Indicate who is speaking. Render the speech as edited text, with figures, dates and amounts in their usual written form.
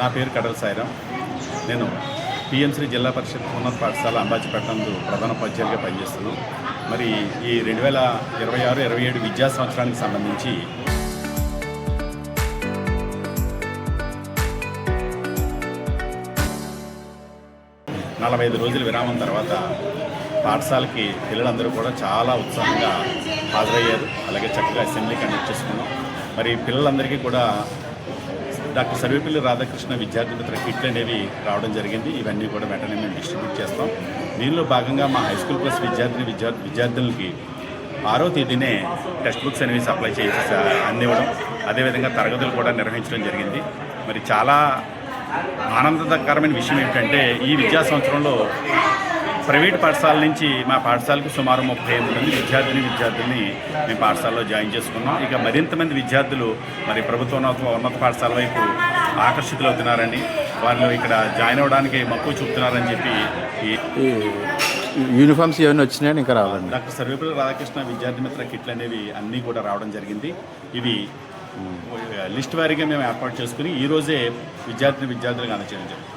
Speaker 1: నా పేరు కడల సాయిరాం. నేను పిఎంశ్రీ జిల్లా పరిషత్ ఉన్నత పాఠశాల అంబాజీపట్నంలో ప్రధానోపాధ్యాయులుగా పనిచేస్తున్నాను. మరి ఈ 2026-27 విద్యా సంవత్సరానికి సంబంధించి నలభై 45 రోజుల విరామం తర్వాత పాఠశాలకి పిల్లలందరూ కూడా చాలా ఉత్సాహంగా హాజరయ్యారు. అలాగే చక్కగా అసెంబ్లీ కండక్ట్ చేసుకున్నాం. మరి పిల్లలందరికీ కూడా డాక్టర్ సర్వేపల్లి రాధాకృష్ణ విద్యార్థి మిత్ర కిట్లు అనేవి రావడం జరిగింది. ఇవన్నీ కూడా వెంటనే మేము డిస్ట్రిబ్యూట్ చేస్తాం. దీనిలో భాగంగా మా హై స్కూల్ ప్లస్ విద్యార్థులకి 6వ తేదీనే టెక్స్ట్ బుక్స్ అనేవి సప్లై చేసి అందివ్వడం, అదేవిధంగా తరగతులు కూడా నిర్వహించడం జరిగింది. మరి చాలా ఆనందకరమైన విషయం ఏంటంటే ఈ విద్యా సంవత్సరంలో ప్రైవేట్ పాఠశాల నుంచి మా పాఠశాలకు సుమారు 38 మంది విద్యార్థుల్ని మేము పాఠశాలలో జాయిన్ చేసుకున్నాం. ఇక మరింత మంది విద్యార్థులు మరి ప్రభుత్వ ఉన్నత పాఠశాల వైపు ఆకర్షితులవుతున్నారని, వాళ్ళు ఇక్కడ జాయిన్ అవ్వడానికి మక్కువ చూపుతున్నారని చెప్పి
Speaker 2: ఈ యూనిఫామ్స్ ఏమైనా వచ్చినాయని ఇంకా రావాలండి.
Speaker 1: డాక్టర్ సర్వేపల్లి రాధాకృష్ణ విద్యార్థి మిత్ర కిట్లు అనేవి అన్నీ కూడా రావడం జరిగింది. ఇవి లిస్ట్ వారీగా మేము ఏర్పాటు చేసుకుని ఈరోజే విద్యార్థులకు అందజేయడం జరిగింది.